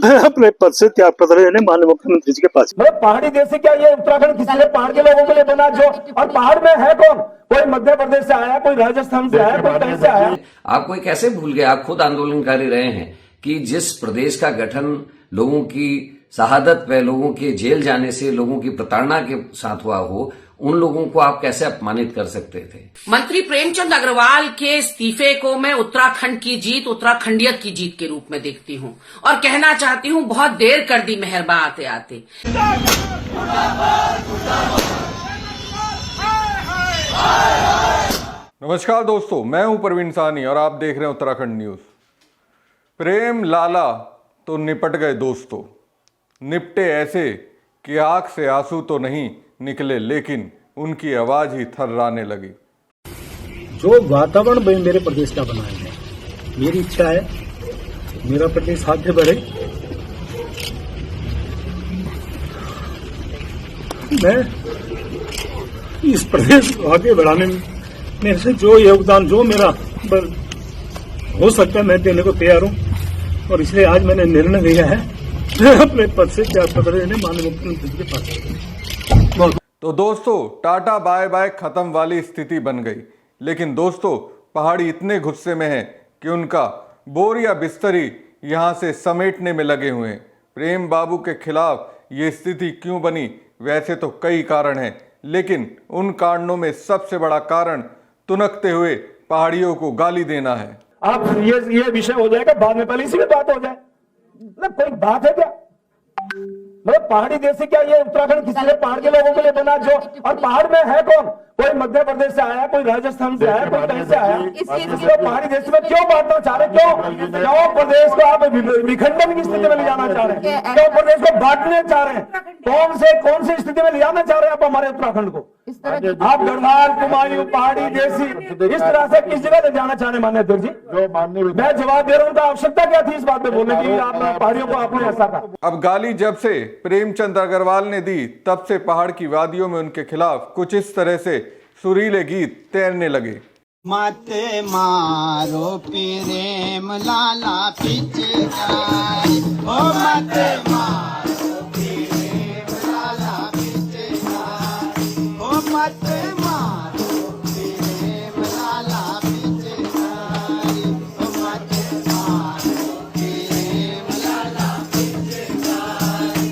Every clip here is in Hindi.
अपने पद से त्याग पत्र लेने माननीय मुख्यमंत्री जी के पास। मतलब पहाड़ी देश से क्या ये उत्तराखंड किसी ने पहाड़ के लोगों के लिए बना जो, और पहाड़ में है कौन? कोई मध्य प्रदेश से आया, कोई राजस्थान से आया, कोई कहीं से आया। आप कोई कैसे भूल गए? आप खुद आंदोलनकारी रहे हैं कि जिस प्रदेश का गठन लोगों की शहादत पे, लोगों के जेल जाने से, लोगों की प्रताड़ना के साथ हुआ हो, उन लोगों को आप कैसे अपमानित कर सकते थे? मंत्री प्रेमचंद अग्रवाल के इस्तीफे को मैं उत्तराखंड की जीत, उत्तराखंडियत की जीत के रूप में देखती हूं और कहना चाहती हूं बहुत देर कर दी मेहरबा आते आते। नमस्कार दोस्तों, मैं हूं परवीन साहनी और आप देख रहे हैं उत्तराखंड न्यूज। प्रेम लाला तो निपट गए दोस्तों, निपटे ऐसे कि आंख से आंसू तो नहीं निकले, लेकिन उनकी आवाज ही थर्राने लगी। जो वातावरण मेरे प्रदेश का बना है, मेरी इच्छा है मेरा प्रदेश आगे बढ़े। मैं इस प्रदेश को आगे बढ़ाने में मेरे से जो योगदान, जो मेरा हो सकता है, मैं देने को तैयार हूं। और इसलिए आज मैंने निर्णय लिया है मैं अपने पद से त्याग पत्र लेने माननीय मुख्यमंत्री जी के पास। तो दोस्तों, टाटा बाय बाय खत्म वाली स्थिति बन गई। लेकिन दोस्तों, पहाड़ी इतने गुस्से में हैं कि उनका बोरिया बिस्तरी यहां से समेटने में लगे हुए हैं। प्रेम बाबू के खिलाफ ये स्थिति क्यों बनी? वैसे तो कई कारण हैं, लेकिन उन कारणों में सबसे बड़ा कारण तुनकते हुए पहाड़ियों को गाली देना है। आप ये विषय हो जाएगा बाद में, पहले इसी में बात हो जाए। मतलब कोई बात है क्या? मतलब पहाड़ी देश से क्या ये उत्तराखंड किसी ने पहाड़ के लोगों के लिए बना जो, और पहाड़ में है कौन? कोई मध्य प्रदेश से आया, कोई राजस्थान से आया, कोई कहीं से आया। इसलिए पहाड़ी देश में क्यों बांटना चाह रहे? क्यों प्रदेश को आप विखंडन की स्थिति में ले जाना चाह रहे हैं? क्यों प्रदेश को बांटने चाह रहे हैं? कौन सी स्थिति में ले जाना चाह रहे हैं आप हमारे उत्तराखंड को? आप गढ़वाल, कुमायूं, पहाड़ी, देसी इस तरह से किस जगह ले जाना चाह रहे हैं माननीय अध्यक्ष जी? मैं जवाब दे रहा हूँ, तो आवश्यकता क्या थी इस बात पे बोलने की? आप पहाड़ियों को आपने ऐसा कहा। अब गाली जब से प्रेमचंद अग्रवाल ने दी, तब से पहाड़ की वादियों में उनके खिलाफ कुछ इस तरह से सुरीले गीत तैरने लगे। मत मारो प्रेम लाला पिचकारी, ओ मत मारो प्रेम लाला पिचकारी, ओ मत मारो प्रेम लाला पिचकारी, ओ मत मारो प्रेम लाला पिचकारी।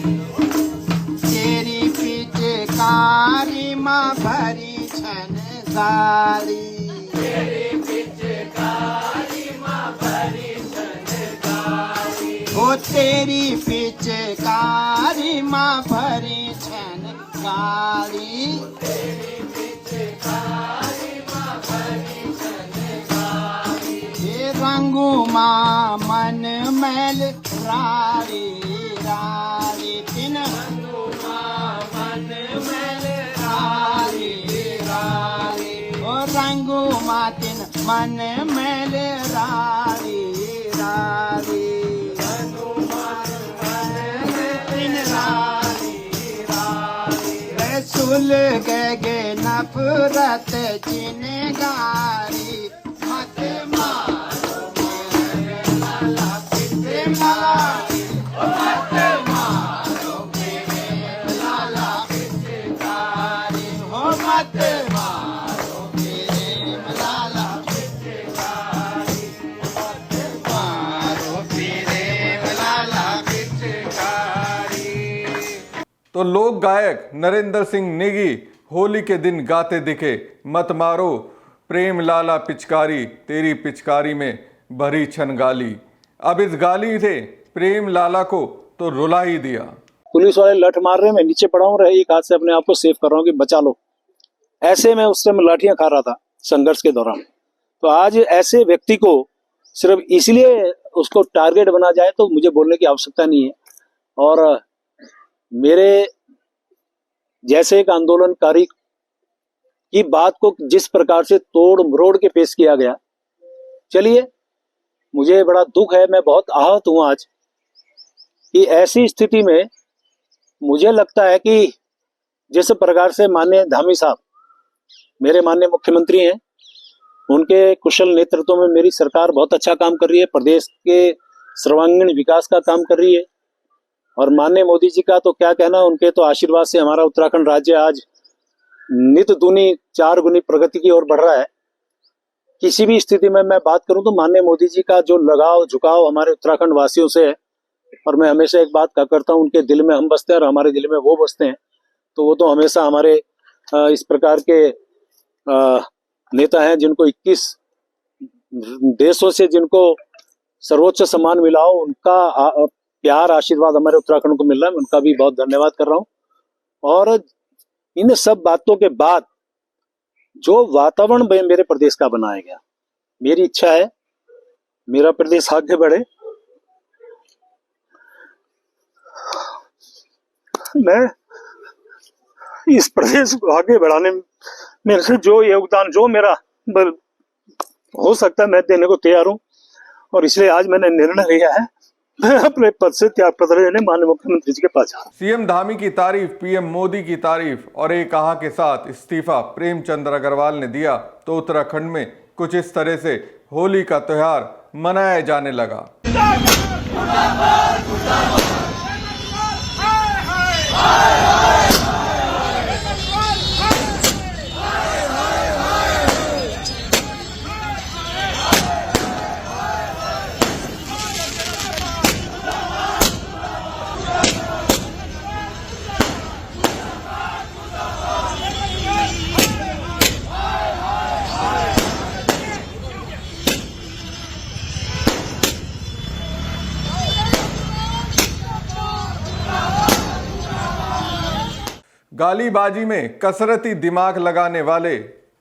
तेरी पिचकारी माँ भरी छन गाली, तेरी पिचकारी माँ भरी छन गाली, ओ तेरी पिचकारी माँ भरी छन गाली, तेरी पिचकारी माँ भरी छन गाली। ये रंगू माँ मन मैल रारी रारी, तिन रंगू माँ मन मैल रारी रारी, ओ रंगू मातिन मन मैल रारी रारी, रंगू मातिन रारी रारी। सुल गए नफरत चिनगारी, मत मारो मेरे लाला पिचकारी, ओ मत मारो मेरे लाला पिचकारी, ओ मत मारो मेरे लाला पिचकारी, मत मारो मेरे लाला पिचकारी। तो लोक गायक नरेंद्र सिंह नेगी होली के दिन गाते दिखे, मत मारो प्रेम लाला पिचकारी, तेरी पिचकारी में भरी छन गाली। अब इस गाली से प्रेम लाला को तो रुला ही दिया। पुलिस वाले लठ मार रहे हैं, मैं नीचे पड़ा हूँ, एक हाथ से अपने आप को सेव कर रहा हूँ कि बचा लो। ऐसे में उस समय लाठियां खा रहा था संघर्ष के दौरान। तो आज ऐसे व्यक्ति को सिर्फ इसलिए उसको टारगेट बना जाए तो मुझे बोलने की आवश्यकता नहीं है। और मेरे जैसे एक आंदोलनकारी की बात को जिस प्रकार से तोड़ मरोड़ के पेश किया गया, चलिए मुझे बड़ा दुख है, मैं बहुत आहत हूं आज कि ऐसी स्थिति में मुझे लगता है कि जिस प्रकार से माननीय धामी साहब मेरे माननीय मुख्यमंत्री हैं, उनके कुशल नेतृत्व में मेरी सरकार बहुत अच्छा काम कर रही है, प्रदेश के सर्वांगीण विकास का काम कर रही है। और माननीय मोदी जी का तो क्या कहना, उनके तो आशीर्वाद से हमारा उत्तराखंड राज्य आज नित दूनी 4 गुनी प्रगति की ओर बढ़ रहा है। किसी भी स्थिति में मैं बात करूं तो माननीय मोदी जी का जो लगाव झुकाव हमारे उत्तराखंड वासियों से है, और मैं हमेशा एक बात करता हूं, उनके दिल में हम बसते हैं और हमारे दिल में वो बसते हैं। तो वो तो हमेशा हमारे इस प्रकार के नेता हैं जिनको 21 देशों से जिनको सर्वोच्च सम्मान मिला हो, उनका प्यार आशीर्वाद हमारे उत्तराखंड को मिल रहा है। मैं उनका भी बहुत धन्यवाद कर रहा हूं। और इन सब बातों के बाद जो वातावरण मेरे प्रदेश का बनाया गया, मेरी इच्छा है मेरा प्रदेश आगे बढ़े। मैं इस प्रदेश को आगे बढ़ाने में मेरे से जो योगदान, जो मेरा हो सकता है, मैं देने को तैयार हूं। और इसलिए आज मैंने निर्णय लिया है, मैं अपने पद से त्याग पत्र लेने माननीय मुख्यमंत्री जी के पास जा। सीएम धामी की तारीफ, पीएम मोदी की तारीफ और एक कहा के साथ इस्तीफा प्रेमचंद अग्रवाल ने दिया तो उत्तराखंड में कुछ इस तरह से होली का त्योहार मनाया जाने लगा। गालीबाजी में कसरती दिमाग लगाने वाले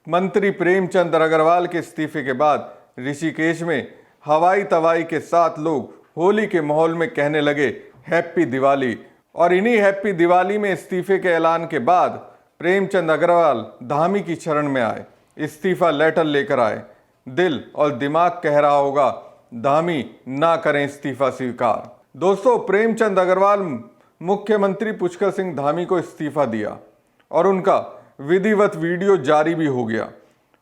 मंत्री प्रेमचंद अग्रवाल के इस्तीफे के बाद ऋषिकेश में हवाई तवाई के साथ लोग होली के माहौल में कहने लगे हैप्पी दिवाली। और इन्हीं हैप्पी दिवाली में इस्तीफे के ऐलान के बाद प्रेमचंद अग्रवाल धामी की शरण में आए, इस्तीफा लेटर लेकर आए। दिल और दिमाग कह रहा होगा धामी ना करें इस्तीफा स्वीकार। दोस्तों, प्रेमचंद अग्रवाल मुख्यमंत्री पुष्कर सिंह धामी को इस्तीफा दिया और उनका विधिवत वीडियो जारी भी हो गया।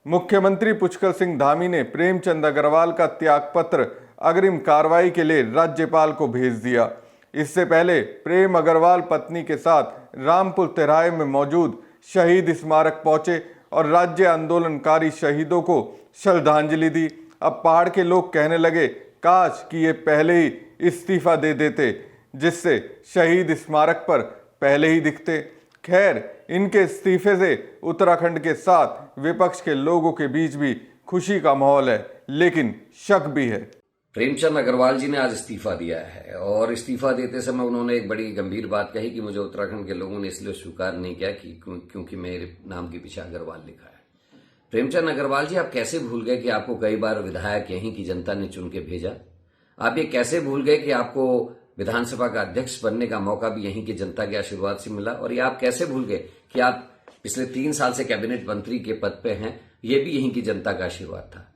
मुख्यमंत्री पुष्कर सिंह धामी ने प्रेमचंद अग्रवाल का त्यागपत्र अग्रिम कार्रवाई के लिए राज्यपाल को भेज दिया। इससे पहले प्रेम अग्रवाल पत्नी के साथ रामपुर तिराहे में मौजूद शहीद स्मारक पहुंचे और राज्य आंदोलनकारी शहीदों को श्रद्धांजलि दी। अब पहाड़ के लोग कहने लगे काश कि ये पहले ही इस्तीफा दे देते, जिससे शहीद स्मारक पर पहले ही दिखते। खैर, इनके इस्तीफे से उत्तराखंड के साथ विपक्ष के लोगों के बीच भी खुशी का माहौल है, लेकिन शक भी है। प्रेमचंद अग्रवाल जी ने आज इस्तीफा दिया है और इस्तीफा देते समय उन्होंने एक बड़ी गंभीर बात कही कि मुझे उत्तराखंड के लोगों ने इसलिए स्वीकार नहीं किया क्योंकि मेरे नाम के पीछे अग्रवाल लिखा है। प्रेमचंद अग्रवाल जी, आप कैसे भूल गए कि आपको कई बार विधायक यहीं की जनता ने चुन के भेजा? आप ये कैसे भूल गए कि आपको विधानसभा का अध्यक्ष बनने का मौका भी यहीं की जनता के आशीर्वाद से मिला? और ये आप कैसे भूल गए कि आप पिछले 3 साल से कैबिनेट मंत्री के पद पे हैं, ये भी यहीं की जनता का आशीर्वाद था।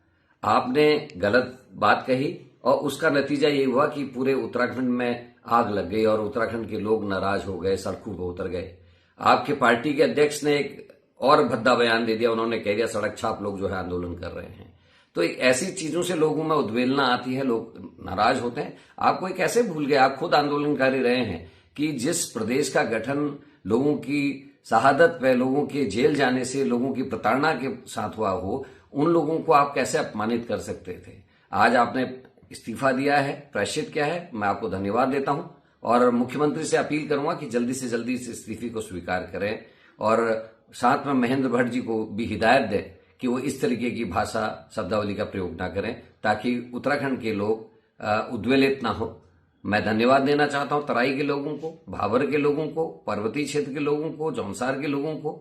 आपने गलत बात कही और उसका नतीजा ये हुआ कि पूरे उत्तराखंड में आग लग गई और उत्तराखंड के लोग नाराज हो गए, सड़कों पर उतर गए। आपके पार्टी के अध्यक्ष ने एक और भद्दा बयान दे दिया, उन्होंने कह दिया सड़क छाप लोग जो है आंदोलन कर रहे हैं। तो ऐसी चीजों से लोगों में उद्वेलना आती है, लोग नाराज होते हैं। आपको कैसे भूल गए, आप खुद आंदोलनकारी रहे हैं, कि जिस प्रदेश का गठन लोगों की शहादत पे, लोगों के जेल जाने से, लोगों की प्रताड़ना के साथ हुआ हो, उन लोगों को आप कैसे अपमानित कर सकते थे? आज आपने इस्तीफा दिया है, प्रायश्चित क्या है, मैं आपको धन्यवाद देता हूं और मुख्यमंत्री से अपील करूंगा कि जल्दी से जल्दी इस इस्तीफे को स्वीकार करें और साथ में महेंद्र भट्ट जी को भी हिदायत दें कि वो इस तरीके की भाषा शब्दावली का प्रयोग ना करें, ताकि उत्तराखंड के लोग उद्वेलित ना हो। मैं धन्यवाद देना चाहता हूं तराई के लोगों को, भाबर के लोगों को, पर्वतीय क्षेत्र के लोगों को, जौनसार के लोगों को,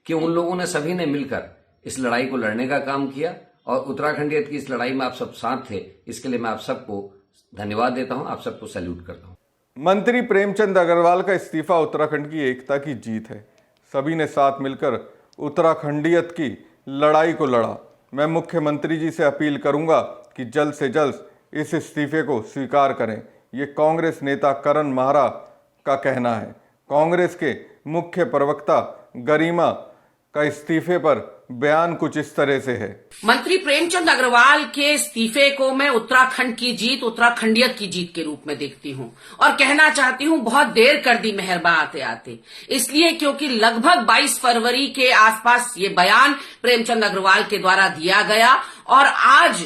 कि उन लोगों ने सभी ने मिलकर इस लड़ाई को लड़ने का काम किया और उत्तराखंडियत की इस लड़ाई में आप सब साथ थे। इसके लिए मैं आप सबको धन्यवाद देता हूं, आप सबको सैल्यूट करता हूं। मंत्री प्रेमचंद अग्रवाल का इस्तीफा उत्तराखंड की एकता की जीत है। सभी ने साथ मिलकर उत्तराखंडियत की लड़ाई को लड़ा। मैं मुख्यमंत्री जी से अपील करूंगा कि जल्द से जल्द इस इस्तीफे को स्वीकार करें। ये कांग्रेस नेता करण माहरा का कहना है। कांग्रेस के मुख्य प्रवक्ता गरिमा का इस्तीफे पर बयान कुछ इस तरह से है। मंत्री प्रेमचंद अग्रवाल के इस्तीफे को मैं उत्तराखंड की जीत, उत्तराखंडियत की जीत के रूप में देखती हूं और कहना चाहती हूं बहुत देर कर दी मेहरबा आते आते। इसलिए क्योंकि लगभग 22 फरवरी के आसपास ये बयान प्रेमचंद अग्रवाल के द्वारा दिया गया और आज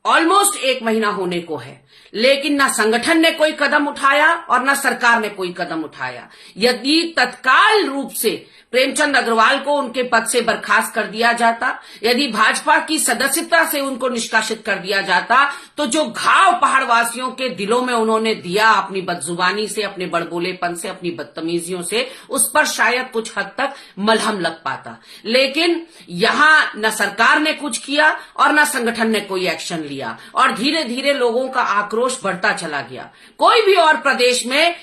ऑलमोस्ट 1 महीना होने को है, लेकिन ना संगठन ने कोई कदम उठाया और ना सरकार ने कोई कदम उठाया। यदि तत्काल रूप से प्रेमचंद अग्रवाल को उनके पद से बर्खास्त कर दिया जाता, यदि भाजपा की सदस्यता से उनको निष्कासित कर दिया जाता, तो जो घाव पहाड़वासियों के दिलों में उन्होंने दिया अपनी बदजुबानी से, अपने बड़बोलेपन से, अपनी बदतमीजियों से, उस पर शायद कुछ हद तक मलहम लग पाता। लेकिन यहां न सरकार ने कुछ किया और न संगठन ने कोई एक्शन लिया और धीरे धीरे लोगों का आक्रोश बढ़ता चला गया। कोई भी और प्रदेश में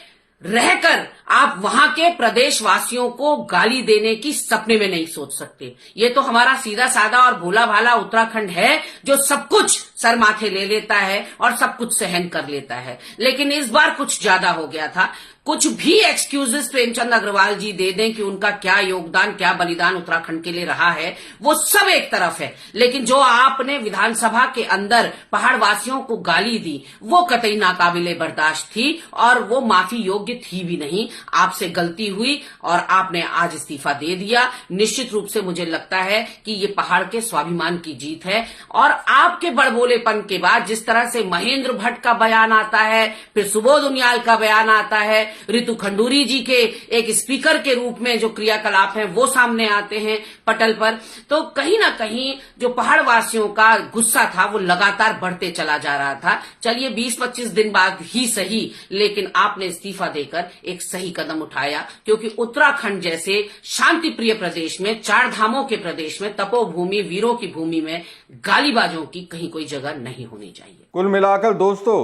रहकर आप वहां के प्रदेशवासियों को गाली देने की सपने में नहीं सोच सकते। ये तो हमारा सीधा साधा और भोला भाला उत्तराखंड है जो सब कुछ सर माथे ले लेता है और सब कुछ सहन कर लेता है। लेकिन इस बार कुछ ज्यादा हो गया था। कुछ भी एक्सक्यूजेस प्रेमचंद अग्रवाल जी दे दें कि उनका क्या योगदान, क्या बलिदान उत्तराखंड के लिए रहा है, वो सब एक तरफ है। लेकिन जो आपने विधानसभा के अंदर पहाड़वासियों को गाली दी, वो कतई नाकाबिले बर्दाश्त थी और वो माफी योग्य थी भी नहीं। आपसे गलती हुई और आपने आज इस्तीफा दे दिया। निश्चित रूप से मुझे लगता है कि ये पहाड़ के स्वाभिमान की जीत है। और आपके बड़बोलेपन के बाद जिस तरह से महेंद्र भट्ट का बयान आता है, फिर सुबोध उनियाल का बयान आता है, रितु खंडूरी जी के एक स्पीकर के रूप में जो क्रियाकलाप हैं वो सामने आते हैं पटल पर, तो कहीं ना कहीं जो पहाड़वासियों का गुस्सा था वो लगातार बढ़ते चला जा रहा था। चलिए 20-25 दिन बाद ही सही, लेकिन आपने इस्तीफा देकर एक सही कदम उठाया, क्योंकि उत्तराखंड जैसे शांति प्रिय प्रदेश में, 4 धामों के प्रदेश में, तपोभूमि, वीरों की भूमि में गालीबाजों की कहीं कोई जगह नहीं होनी चाहिए। कुल मिलाकर दोस्तों,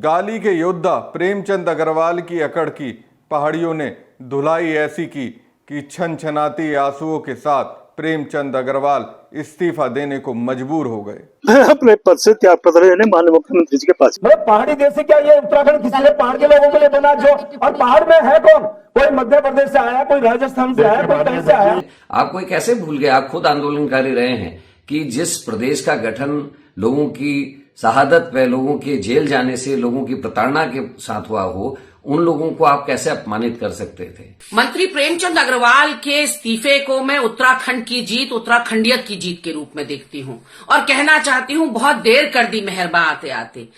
गाली के योद्धा प्रेमचंद अग्रवाल की अकड़ की पहाड़ियों ने धुलाई ऐसी की कि छनछनाती आंसुओं के साथ प्रेमचंद अग्रवाल इस्तीफा देने को मजबूर हो गए। मैं अपने पद से त्याग पत्र लेने माननीय मुख्यमंत्री जी के पास। मतलब पहाड़ी देश से क्या ये उत्तराखंड किसी ने पहाड़ के लोगों के लिए बना जो, और पहाड़ में है कौन? कोई मध्य प्रदेश से आया, कोई राजस्थान से आया, कोई कहीं से आया। आप कोई कैसे भूल गए? आप खुद आंदोलनकारी रहे हैं कि जिस प्रदेश का गठन लोगों की शहादत पे, लोगों के जेल जाने से, लोगों की प्रताड़ना के साथ हुआ हो, उन लोगों को आप कैसे अपमानित कर सकते थे? मंत्री प्रेमचंद अग्रवाल के इस्तीफे को मैं उत्तराखंड की जीत, उत्तराखंडियत की जीत के रूप में देखती हूं और कहना चाहती हूं बहुत देर कर दी मेहरबा आते आते।